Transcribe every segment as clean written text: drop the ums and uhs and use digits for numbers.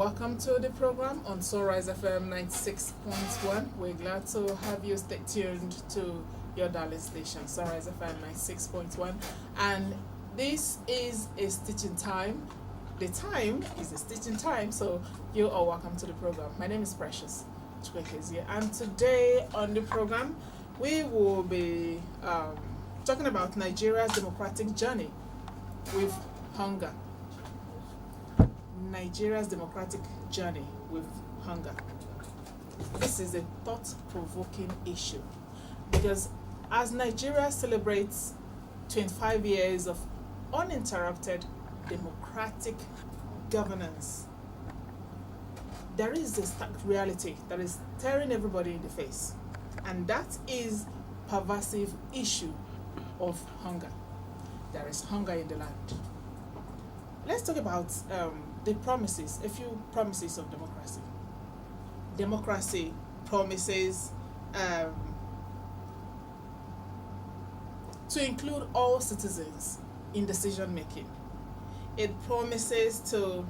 Welcome to the program on Sunrise FM 96.1. We're glad to have you stay tuned to your darling station, Sunrise FM 96.1. And this is a stitching time. The time is a stitching time, so you are welcome to the program. My name is Precious Chukwekezie, and today on the program we will be talking about Nigeria's democratic journey with hunger. Nigeria's democratic journey with hunger. This is a thought-provoking issue because as Nigeria celebrates 25 years of uninterrupted democratic governance, there is a stark reality that is staring everybody in the face, and that is pervasive issue of hunger. There is hunger in the land. Let's talk about the promises, a few promises of democracy. Democracy promises to include all citizens in decision making. It promises to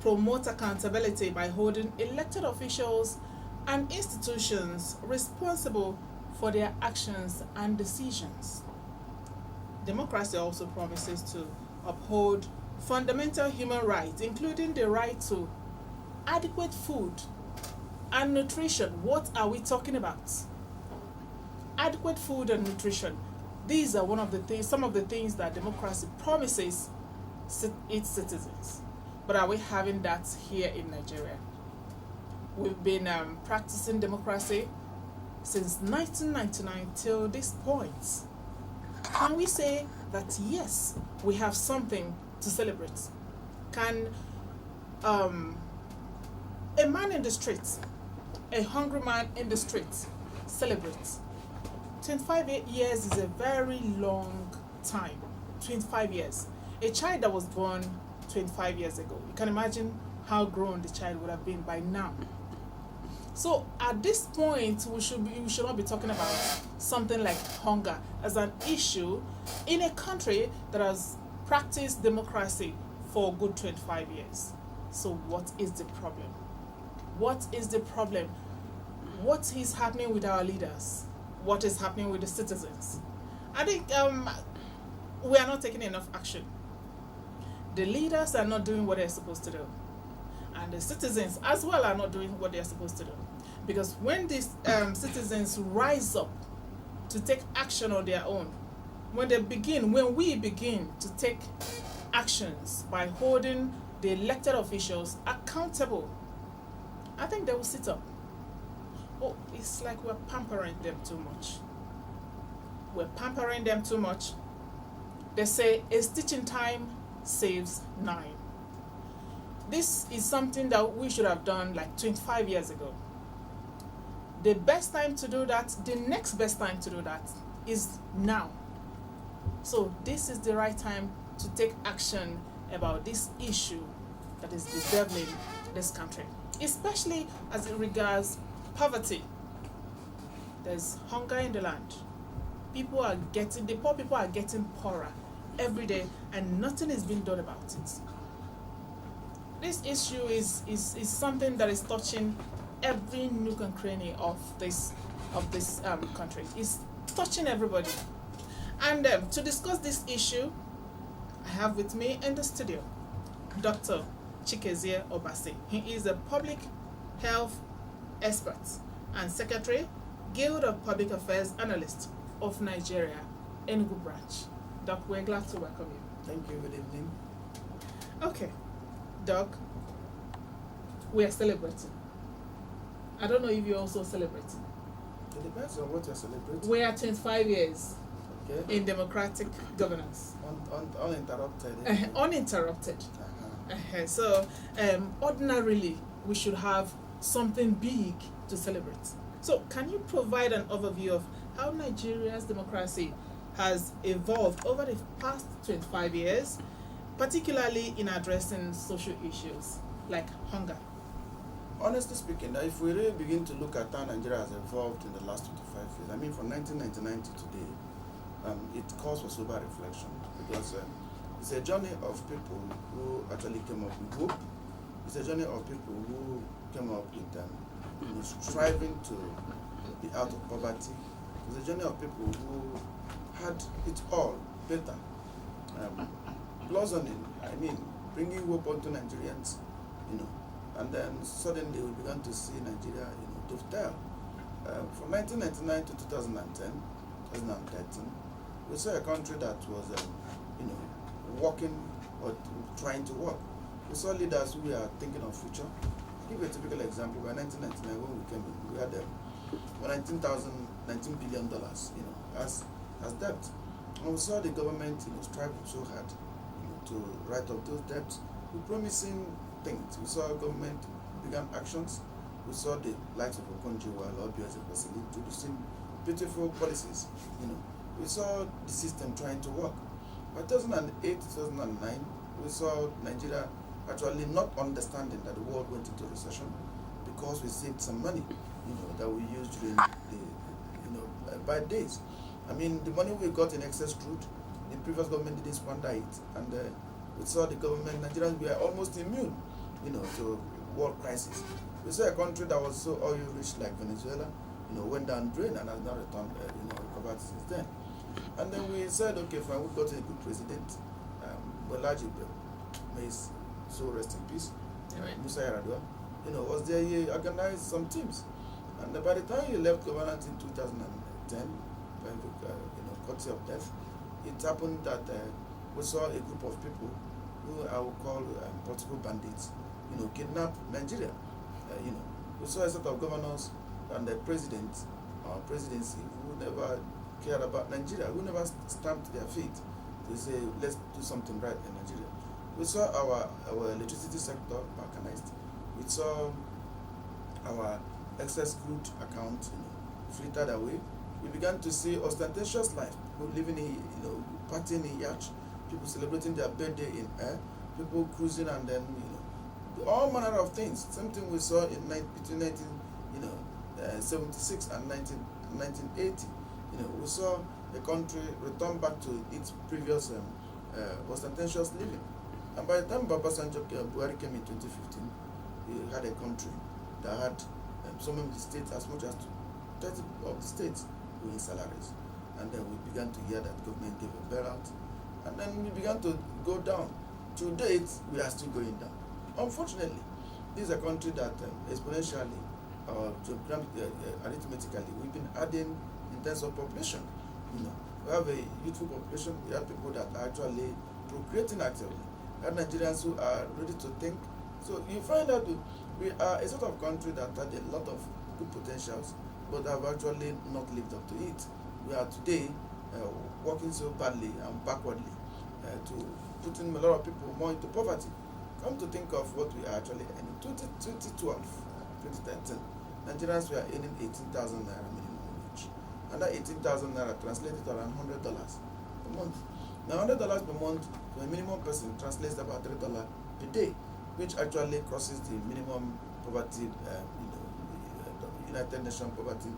promote accountability by holding elected officials and institutions responsible for their actions and decisions. Democracy also promises to uphold fundamental human rights, including the right to adequate food and nutrition. What are we talking about? Adequate food and nutrition. These are some of the things that democracy promises its citizens. But are we having that here in Nigeria? We've been practicing democracy since 1999 till this point. Can we say that yes, we have something to celebrate? Can a man in the street, a hungry man in the street, celebrate? 25 years is a very long time. 25 years. A child that was born 25 years ago, you can imagine how grown the child would have been by now. So at this point, we should not be talking about something like hunger as an issue in a country that has practiced democracy for a good 25 years. So what is the problem? What is the problem? What is happening with our leaders? What is happening with the citizens? I think we are not taking enough action. The leaders are not doing what they're supposed to do. And the citizens as well are not doing what they're supposed to do. Because when these citizens rise up to take action on their own, when we begin to take actions by holding the elected officials accountable, I think they will sit up. Oh, it's like we're pampering them too much. We're pampering them too much. They say a stitch in time saves 9. This is something that we should have done like 25 years ago. The best time to do that, the next best time to do that is now. So this is the right time to take action about this issue that is bedeviling this country, especially as it regards poverty. There's hunger in the land. The poor people are getting poorer every day, and nothing is being done about it. This issue is something that is touching every nook and cranny of this country. It's touching everybody. And to discuss this issue, I have with me in the studio Dr. Chikezie Obasi. He is a public health expert and secretary, Guild of Public Affairs Analysts of Nigeria, Enugu branch. Doc, we're glad to welcome you. Thank you. Good evening. Okay, Doc, we are celebrating. I don't know if you're also celebrating. It depends on what you're celebrating. We are 25 years Okay. in democratic governance. Uninterrupted. Uninterrupted. So, ordinarily, we should have something big to celebrate. So, can you provide an overview of how Nigeria's democracy has evolved over the past 25 years, particularly in addressing social issues like hunger? Honestly speaking, if we really begin to look at how Nigeria has evolved in the last 25 years, I mean from 1999 to today, it calls for sober reflection because it's a journey of people who actually came up with hope, It's a journey of people who came up with striving to be out of poverty. It's a journey of people who had it all better. Blossoming, bringing hope onto Nigerians, and then suddenly we began to see Nigeria, dovetail. From 1999 to 2010, 2013, we saw a country that was, working or trying to work. We saw leaders who were thinking of future. I'll give you a typical example. By 1999, when we came in, we had $19 billion, as debt. And we saw the government, striving so hard, to write off those debts with promising things. We saw government began actions. We saw the likes of Okonjo-Iweala, Obieze Kwesili introducing beautiful policies. We saw the system trying to work. By 2008, 2009, we saw Nigeria actually not understanding that the world went into recession because we saved some money, that we used during the bad days. The money we got in excess crude, the previous government didn't squander it, and we saw the government, Nigerians were almost immune, to world crisis. We saw a country that was so oil rich like Venezuela, went down drain and has now returned, recovered since then. And then we said, okay, fine, we got a good president, Bolaji, may his soul rest in peace. Musa Yar'Adua, was there. He organized some teams, and by the time he left governance in 2010, courtesy of death, it happened that we saw a group of people who I would call political bandits, kidnap Nigeria. We saw a set of governors and the president or presidency who never cared about Nigeria, who never stamped their feet to say, let's do something right in Nigeria. We saw our electricity sector balkanized. We saw our excess crude account frittered away. We began to see ostentatious life, people living in, partying in yachts, people celebrating their birthday in air, people cruising, and then, all manner of things. Same thing we saw in between 1976 and 1980. We saw the country return back to its previous ostentatious living. And by the time Obasanjo Buhari came in 2015, we had a country that had some of the states, as much as 30 of the states, doing salaries. And then we began to hear that government gave a bailout. And then we began to go down. To date, we are still going down. Unfortunately, this is a country that exponentially, arithmetically, we've been adding in terms of population. We have a youthful population. We have people that are actually procreating actively. We have Nigerians who are ready to think. So you find that we are a sort of country that had a lot of good potentials, but have actually not lived up to it. We are today working so badly and backwardly to putting a lot of people more into poverty. Come to think of what we are actually earning. 2012, 2013, Nigerians were earning 18,000 naira minimum wage. And that 18,000 naira translated to around $100 per month. Now $100 per month to a minimum person translates to about $3 per day, which actually crosses the minimum poverty, United Nations poverty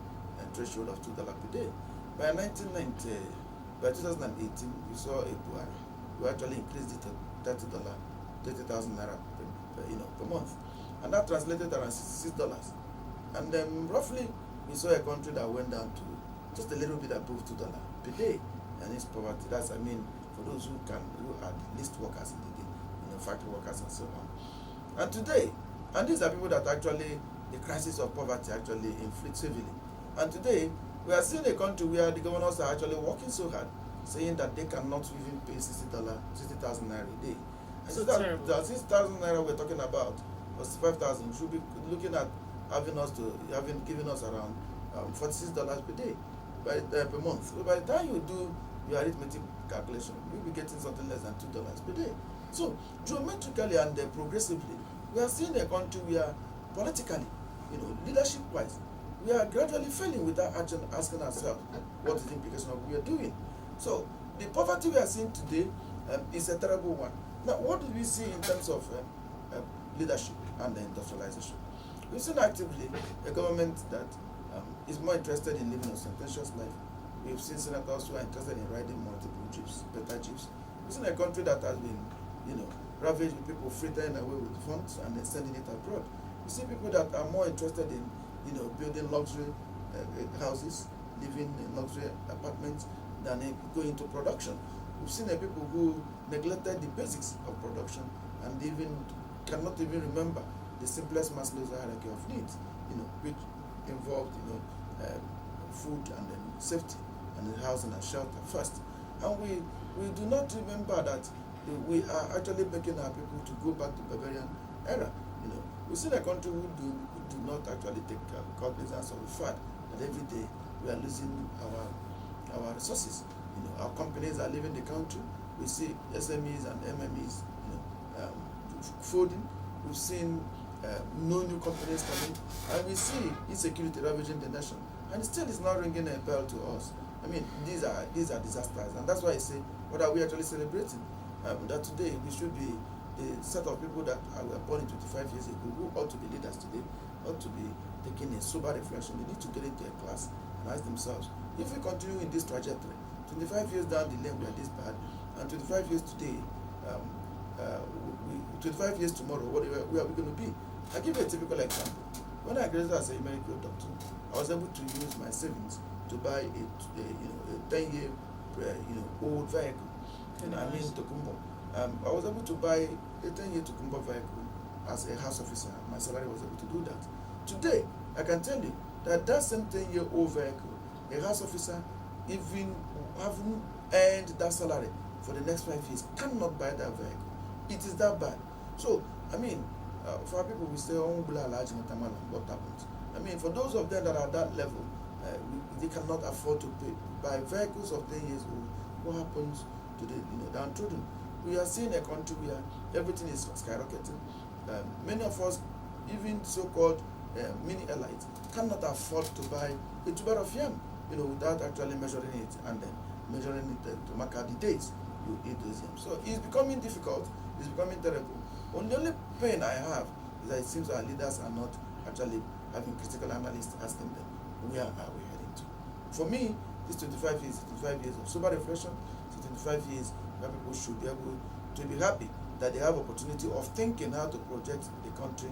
threshold of $2 per day. By 2018, we saw a Buhari who actually increased it to $30,000 naira per month, and that translated around $66. And then roughly, we saw a country that went down to just a little bit above $2 per day, and it's poverty. That's for those who are least workers in the day, factory workers and so on. And today, and these are people that actually the crisis of poverty actually inflicts severely. And today, we are seeing a country where the governors are actually working so hard, saying that they cannot even pay $60,000 naira a day. And so that 6,000 naira we're talking about, or 5,000, we should be looking at giving us around $46 per day per month. So by the time you do your arithmetic calculation, you'll be getting something less than $2 per day. So geometrically and progressively, we are seeing a country where politically, leadership-wise, we are gradually failing without asking ourselves what is the implication of what we are doing. So the poverty we are seeing today is a terrible one. Now, what do we see in terms of leadership and industrialization? We've seen actively a government that is more interested in living a ostentatious life. We've seen senators who are interested in riding multiple jeeps, better jeeps. We've seen a country that has been, ravaged with people frittering away with funds and then sending it abroad. We see people that are more interested in, building luxury houses, living in luxury apartments, than going into production. We've seen people who neglected the basics of production and even cannot even remember the simplest Maslow's hierarchy of needs, which involved, food and then safety and then housing and shelter first. And we do not remember that we are actually making our people to go back to barbarian era. We see a country who do not actually take cognizance of the fact that every day we are losing our resources. Our companies are leaving the country. We see SMEs and MMEs, folding. We've seen no new companies coming, and we see insecurity ravaging the nation, and still it's not ringing a bell to us. I mean, these are disasters, and that's why I say, what are we actually celebrating? That today we should be the set of people that were born 25 years ago, who ought to be leaders today, ought to be taking a sober reflection. They need to get into a class and ask themselves, if we continue in this trajectory, 25 years down the lane we are this bad, and 25 years today, 25 years tomorrow, where are we going to be? I'll give you a typical example. When I graduated as a medical doctor, I was able to use my savings to buy a 10-year old vehicle. Tokumbo. I was able to buy a 10-year Tokumbo vehicle as a house officer. My salary was able to do that. Today, I can tell you that same 10-year-old vehicle, a house officer, even having earned that salary for the next 5 years, cannot buy that vehicle. It is that bad. So, for our people, we say, what happens? For those of them that are at that level, they cannot afford to buy vehicles of 10 years old. What happens to the downtrodden? We are seeing a country where everything is skyrocketing. Many of us, even so-called mini elites, cannot afford to buy a tuber of yam, without actually measuring it and then measuring it to mark out the days you eat those yams. So it's becoming difficult. It's becoming terrible. The only pain I have is that it seems our leaders are not actually having critical analysts asking them, where are we heading to? For me, this 25 years of sober reflection, 25 years where people should be able to be happy that they have opportunity of thinking how to project the country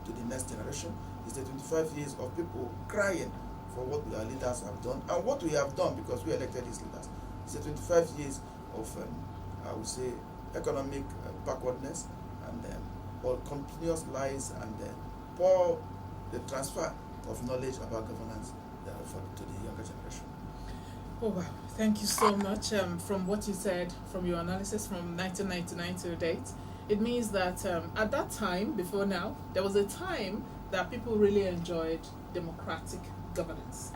to the next generation. It's the 25 years of people crying for what our leaders have done and what we have done because we elected these leaders. It's the 25 years of, I would say, economic backwardness and all continuous lies and poor the transfer of knowledge about governance to the younger generation. Oh wow, thank you so much. From what you said, from your analysis from 1999 to date, it means that at that time, before now, there was a time that people really enjoyed democratic governance.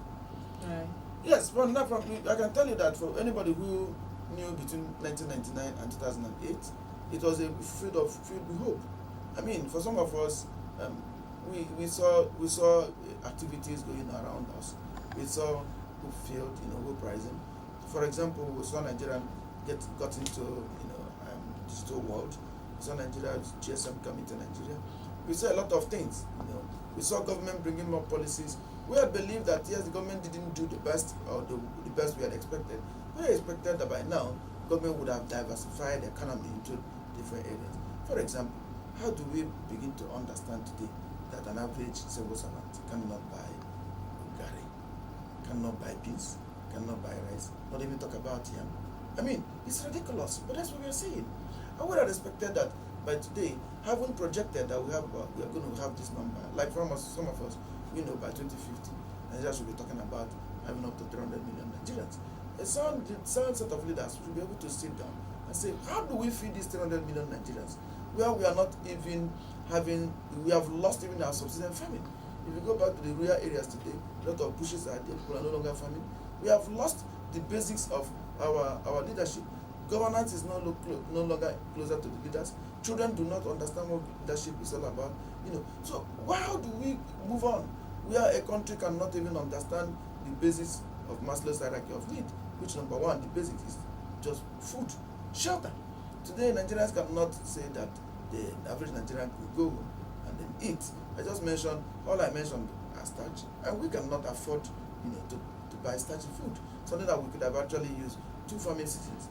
Yes, I can tell you that for anybody who knew between 1999 and 2008, it was a field with hope. For some of us, we saw activities going around us. We saw hope field, hope rising. For example, we saw Nigeria got into digital world. We saw Nigeria's GSM coming to Nigeria. We saw a lot of things. We saw government bringing more policies. We had believed that yes, the government didn't do the best or the best we had expected. We had expected that by now, government would have diversified the economy into different areas. For example, how do we begin to understand today that an average civil servant cannot buy gari, cannot buy beans, cannot buy rice, not even talk about yam? It's ridiculous, but that's what we are saying. I would have expected that by today, having projected that we are going to have this number, like from us, some of us, by 2050, Nigeria should be talking about having up to 300 million Nigerians. A sound set of leaders should be able to sit down and say, how do we feed these 300 million Nigerians? Where we are not even we have lost even our subsistence farming. If you go back to the rural areas today, a lot of bushes are there, people are no longer farming. We have lost the basics of our leadership. Governance is no longer closer to the leaders. Children do not understand what leadership is all about. So how do we move on? We are a country cannot even understand the basics of Maslow's hierarchy of need, which number one, the basic is just food, shelter. Today, Nigerians cannot say that the average Nigerian could go and then eat. All I mentioned are starch, and we cannot afford, to buy starchy food. Something that we could have actually used 2 farming seasons,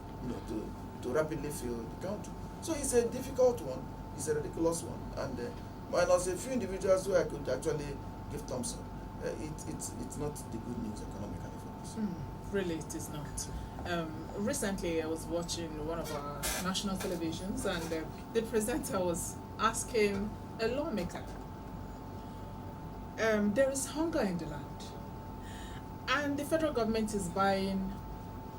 to rapidly fill the country. So it's a difficult one, it's a ridiculous one, and minus a few individuals who I could actually give thumbs up. It's not the good news economically for us. Really, it is not. Recently, I was watching one of our national televisions, and the presenter was asking a lawmaker, there is hunger in the land, and the federal government is buying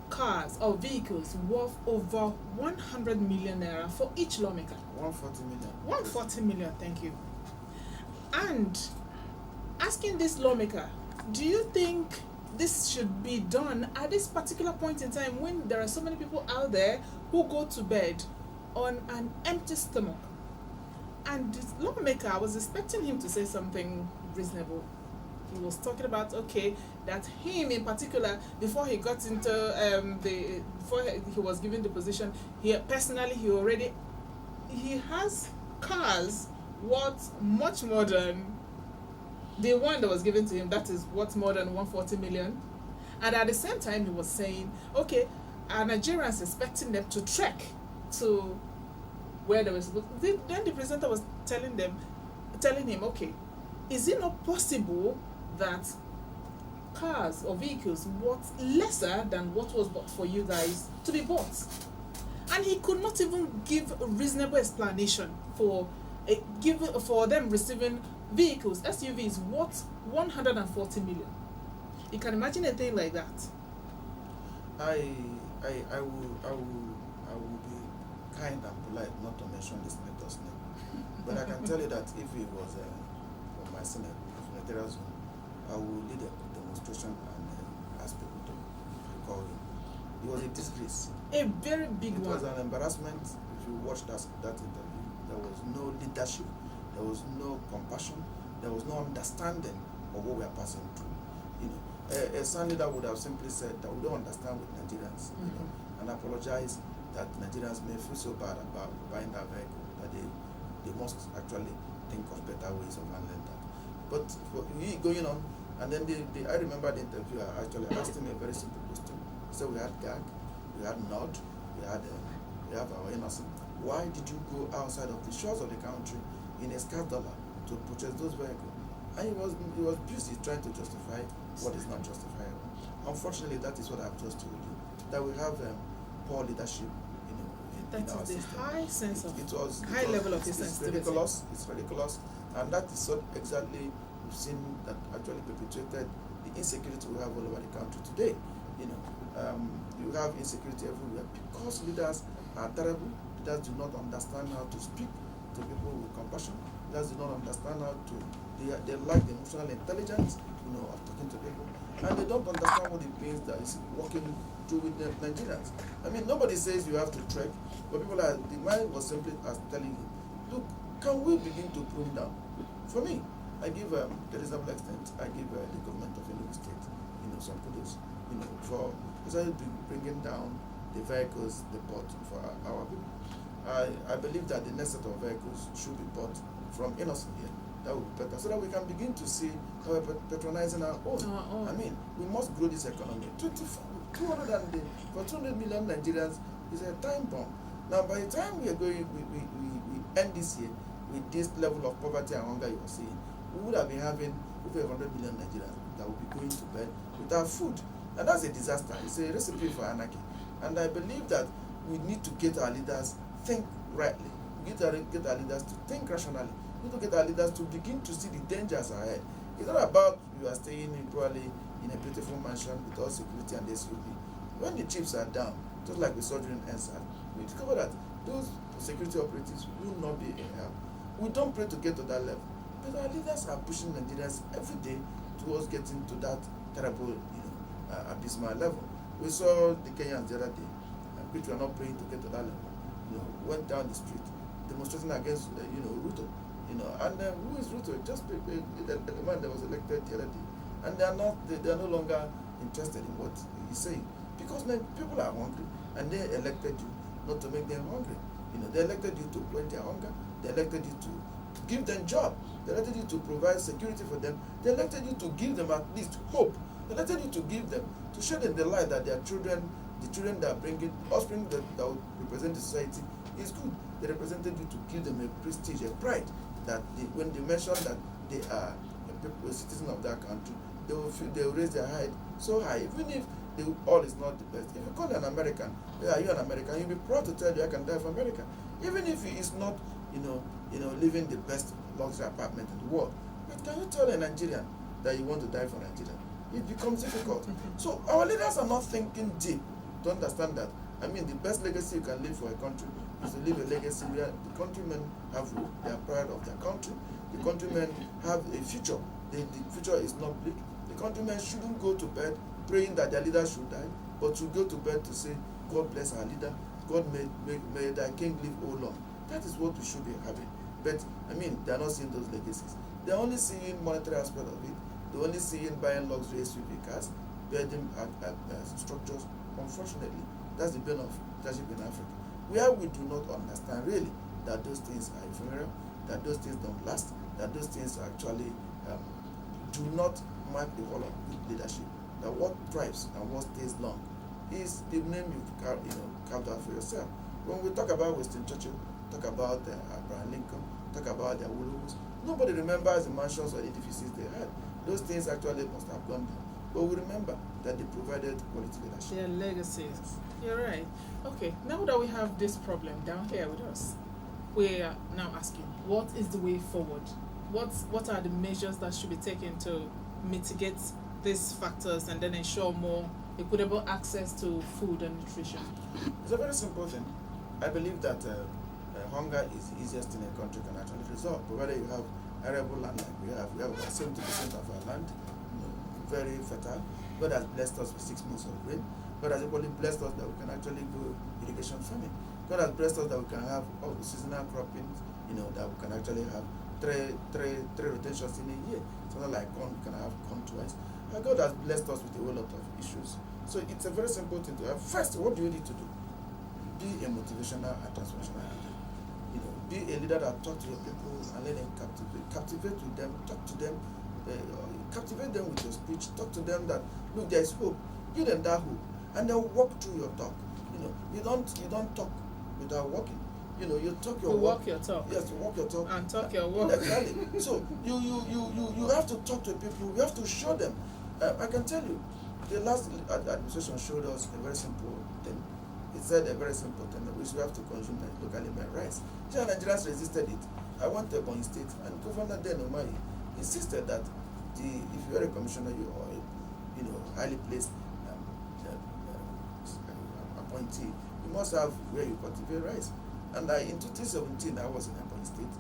cars or vehicles worth over 100 million naira for each lawmaker. 140 million. 140 million, thank you. And asking this lawmaker, do you think this should be done at this particular point in time when there are so many people out there who go to bed on an empty stomach? And this lawmaker, I was expecting him to say something reasonable. He was talking about, okay, that him in particular, before he got into before he was given the position, he has cars worth much more than the one that was given to him. That is worth more than 140 million. And at the same time, he was saying, okay, are Nigerians expecting them to trek to where they were supposed to? Then the presenter was telling him, okay, is it not possible that cars or vehicles worth lesser than what was bought for you guys to be bought? And he could not even give a reasonable explanation for them receiving vehicles, SUVs, worth 140 million. You can imagine a thing like that. I will be kind and polite not to mention the senator's name, but I can tell you that if he was from my senatorial zone, I will lead a demonstration and ask people to recall him. It was a disgrace. A very big It one. was an embarrassment. If you watched that interview, there was no leadership, there was no compassion, there was no understanding of what we are passing through. You know, a son leader would have simply said that we don't understand with Nigerians, you know, and apologize that Nigerians may feel so bad about buying that vehicle that they must actually think of better ways of handling that. But for we going on, and then I remember the interviewer actually asked him a very simple question. He said, we had GAG, we had NOD, we have our innocent. Why did you go outside of the shores of the country in a scarce dollar to purchase those vehicles? And he was busy trying to justify what is not justifiable. Unfortunately, that is what I've just told you. That we have poor leadership, you know, in our That is system. the high sense of High level of it's insensitivity. ridiculous. It's ridiculous, and that is what exactly we've seen that actually perpetuated the insecurity we have all over the country today. You know, you have insecurity everywhere because leaders are terrible. Leaders do not understand how to speak to people with compassion. Leaders do not understand how to. They lack the emotional intelligence, you know, of talking to people, and they don't understand what it means that is working through with the Nigerians. I mean, nobody says you have to trek, but people are. The man was simply as telling you, look, can we begin to prune down? For me, I give a reasonable extent. I give the government of Enugu State, you know, some kudos, you know, for decided to bringing down the vehicles they bought for our people. I believe that the next set of vehicles should be bought from Innocent here. That would be better, so that we can begin to see how we're patronizing our own. I mean, we must grow this economy. 200 million Nigerians is a time bomb. Now, by the time we end this year with this level of poverty and hunger you are seeing, we would have been having over 100 million Nigerians that will be going to bed without food. And that's a disaster. It's a recipe for anarchy. And I believe that we need to get our leaders think rightly. We get our leaders to think rationally. We need to get our leaders to begin to see the dangers ahead. It's not about you are staying probably in a beautiful mansion with all security and SUV. When the chips are down, just like we saw during NSAT, we discover that those security operatives will not be in help. We don't pray to get to that level. But our leaders are pushing Nigerians every day towards getting to that terrible, abysmal level. We saw the Kenyans the other day, which were not praying to get to that level. Went down the street demonstrating against, Ruto. And who is Ruto? Just the man that was elected the other day. And they are no longer interested in what he's saying. Because people are hungry, and they elected you not to make them hungry. They elected you to quench their hunger. They elected you to give them job. They elected you to provide security for them. They elected you to give them at least hope. They elected you to give them, to show them the light that their children, the children that are bringing offspring that will represent the society, It's good. They represented you to give them a prestige, a pride, that when they mention that they are a citizen of that country, they will raise their head so high, even if all is not the best. If you call an American, are you an American? You'll be proud to tell you I can die for America, even if he is not, living the best luxury apartment in the world. But can you tell a Nigerian that you want to die for Nigeria? It becomes difficult. So our leaders are not thinking deep to understand that. I mean, the best legacy you can leave for a country is to leave a legacy where the countrymen have hope, they are proud of their country. The countrymen have a future. The future is not bleak. The countrymen shouldn't go to bed praying that their leader should die, but should go to bed to say, God bless our leader. God may thy king live O long. That is what we should be having. But, I mean, they are not seeing those legacies. They are only seeing monetary aspect of it. They are only seeing buying luxury SUV cars, building structures. Unfortunately, that's the bane of leadership in Africa, where we do not understand really that those things are ephemeral, that those things don't last, that those things actually do not mark the whole of good leadership. That what thrives and what stays long is the name you've carved out for yourself. When we talk about Winston Churchill, talk about Abraham Lincoln, talk about the Awolowos, nobody remembers the mansions or edifices they had. Those things actually must have gone down. But we remember that they provided quality leadership. Their legacies. You're right. Okay, now that we have this problem down here with us, we are now asking, what is the way forward? What are the measures that should be taken to mitigate these factors and then ensure more equitable access to food and nutrition? It's a very simple thing. I believe that hunger is the easiest thing a country can actually resolve, provided you have arable land like we have. We have about 70% of our land, very fertile. God has blessed us with 6 months of rain. God has equally blessed us that we can actually do irrigation farming. God has blessed us that we can have all the seasonal cropping, that we can actually have three rotations in a year. Something like corn, we can have corn twice. And God has blessed us with a whole lot of issues. So it's a very simple thing to have. First, what do you need to do? Be a motivational and transformational leader. Be a leader that talks to your people and let them captivate with them, talk to them, captivate them with your speech, talk to them that, look, there is hope. Give them that hope. And they'll walk through your talk. You don't talk without walking. You talk your walk. Walk your talk. Yes, you walk your talk. And talk your walk. Exactly. So you have to talk to people. You have to show them. I can tell you, the last administration showed us a very simple thing. It said a very simple thing, which we have to consume locally by rice. Nigerians resisted it. I went to Ebonyi State, and Governor Den Umahi insisted that if you are a commissioner, you are highly placed appointee, you must have where you cultivate rice. And in 2017, I was in Ebonyi State,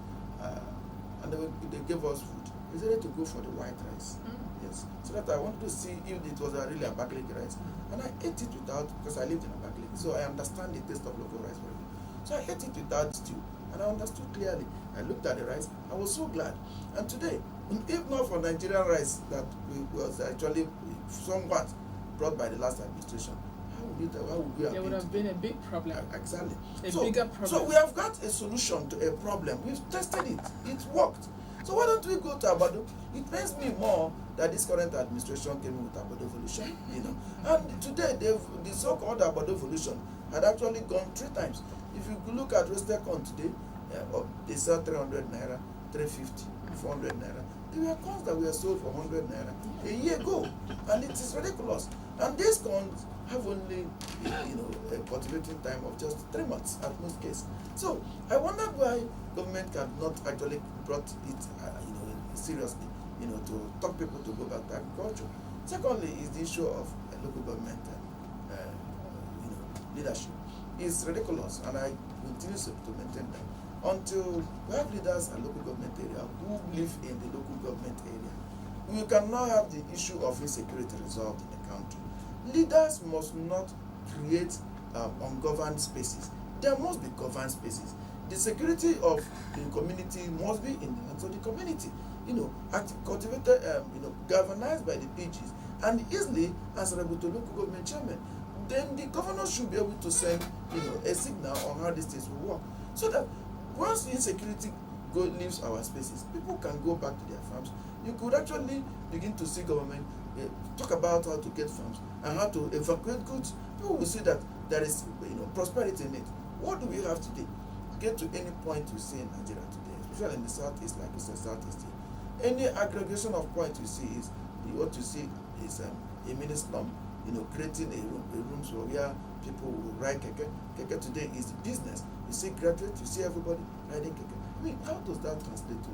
and they gave us food. We decided to go for the white rice. Yes, so that I wanted to see if it was really a Abakaliki rice. And I ate it without, because I lived in Abakaliki, so I understand the taste of local rice very well. So I ate it without stew, and I understood clearly. I looked at the rice, I was so glad. And today, if not for Nigerian rice that was actually somewhat brought by the last administration, how would we have There would have been a big problem. Exactly. A bigger problem. So we have got a solution to a problem. We've tested it. It worked. So why don't we go to Abado? It pains me more that this current administration came in with Abado Evolution, And today, the so-called Abado Evolution had actually gone 3 times. If you look at roasted corn today, they sell 300 naira, 350, 400 naira. There were corns that were sold for 100 naira a year ago, and it is ridiculous. And these corns have only, a cultivating time of just 3 months at most cases. So I wonder why government have not actually brought it, seriously, to talk people to go back to agriculture. Secondly, is the issue of local government, leadership. It's ridiculous, and I continue to maintain that. Until we have leaders at local government area who live in the local government area, we cannot have the issue of insecurity resolved in the country. Leaders must not create ungoverned spaces. There must be governed spaces. The security of the community must be in the hands of the community. Cultivated, governed by the PGs, and easily answerable to local government chairman. Then the governor should be able to send, a signal on how these things will work, so that once insecurity leaves our spaces, people can go back to their farms. You could actually begin to see government talk about how to get farms and how to evacuate goods. People will see that there is, prosperity in it. What do we have today? get to any point you see in Nigeria today, especially in the southeast, like you said, southeast here, any aggregation of points you see is what you see is a mini slum, creating a rooms where people will ride keke. Keke today is business. You see graduates, you see everybody riding keke. I mean, how does that translate to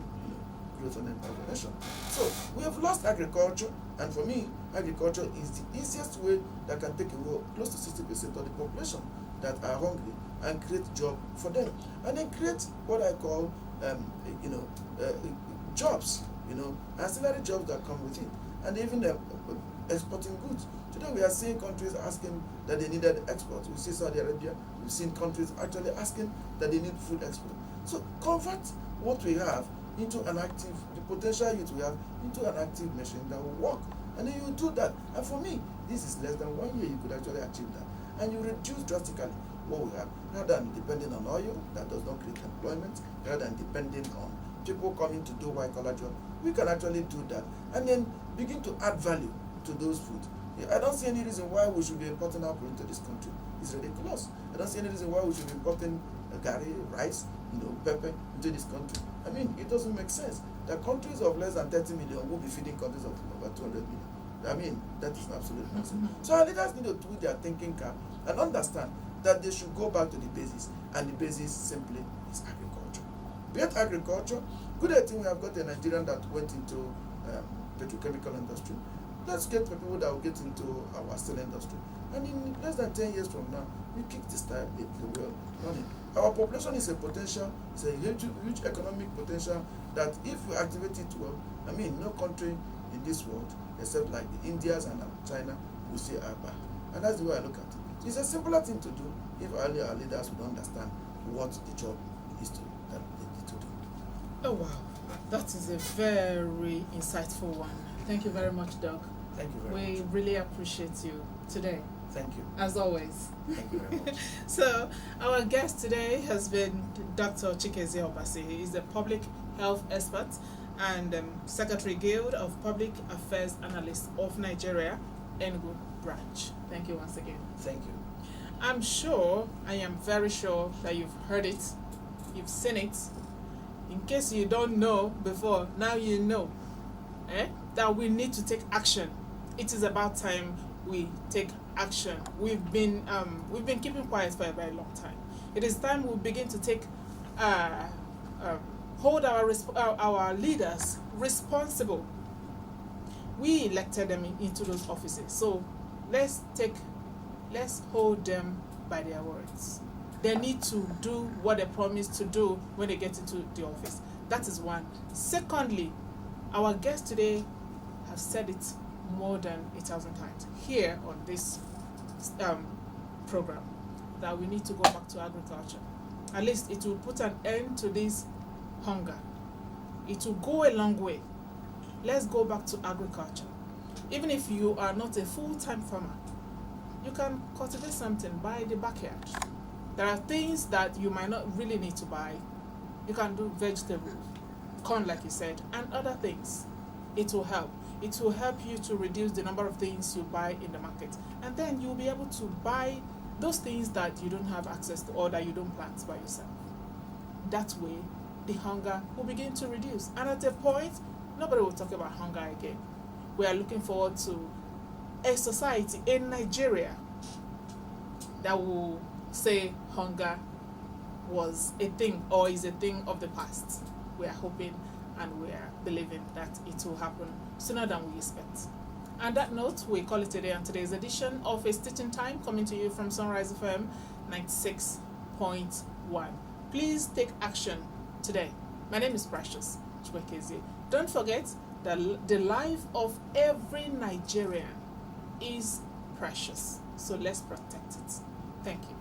growth and empowerment nation? So we have lost agriculture, and for me, agriculture is the easiest way that can take away close to 60% of the population that are hungry and create job for them, and then create what I call jobs, ancillary jobs that come with it, and even exporting goods. Today we are seeing countries asking that they needed export. We see Saudi Arabia, we've seen countries actually asking that they need food export. So convert what we have into the potential youth we have into an active machine that will work. And then you do that. And for me, this is less than 1 year you could actually achieve that. And you reduce drastically what we have, rather than depending on oil that does not create employment, rather than depending on people coming to do white collar job. We can actually do that and then begin to add value to those foods. I don't see any reason why we should be importing apple into this country. It's ridiculous. I don't see any reason why we should be importing gari, rice, pepper into this country. I mean, it doesn't make sense. The countries of less than 30 million will be feeding countries of over 200 million. I mean, that is absolute nonsense. So our leaders need to do their thinking cap and understand that they should go back to the basis, and the basis simply is agriculture. Beyond agriculture, good thing we have got a Nigerian that went into petrochemical industry. Let's get people that will get into our steel industry. And in less than 10 years from now, we kick this time the wheel running. Our population is a potential, it's a huge economic potential that if we activate it well, I mean, no country in this world, except like the Indias and China, will say our back. And that's the way I look at it. It's a simpler thing to do if only our leaders would understand what the job is that they need to do. Oh wow, that is a very insightful one. Thank you very much, Doug. Thank you very much. We really appreciate you today. Thank you. As always. Thank you very much. So, our guest today has been Dr. Chikezie Obasi. He is a public health expert and Secretary Guild of Public Affairs Analysts of Nigeria, Enugu branch. Thank you once again. Thank you. I am very sure that you've heard it, you've seen it. In case you don't know before, now you know that we need to take action. It is about time we take action. We've been keeping quiet for a very long time. It is time we begin to take hold our leaders responsible. We elected them into those offices, so let's hold them by their words. They need to do what they promised to do when they get into the office. That is one. Secondly, our guest today have said it more than 1,000 times here on this program that we need to go back to agriculture. At least it will put an end to this hunger. It will go a long way. Let's go back to agriculture. Even if you are not a full-time farmer, you can cultivate something by the backyard. There are things that you might not really need to buy. You can do vegetables, corn like you said, and other things. It will help. It will help you to reduce the number of things you buy in the market. And then you'll be able to buy those things that you don't have access to or that you don't plant by yourself. That way, the hunger will begin to reduce. And at a point, nobody will talk about hunger again. We are looking forward to a society in Nigeria that will say hunger was a thing or is a thing of the past. We are hoping and we are believing that it will happen sooner than we expect. On that note, we call it a day on today's edition of A Stitching Time, coming to you from Sunrise FM 96.1. Please take action today. My name is Precious Chikezie. Don't forget that the life of every Nigerian is precious. So let's protect it. Thank you.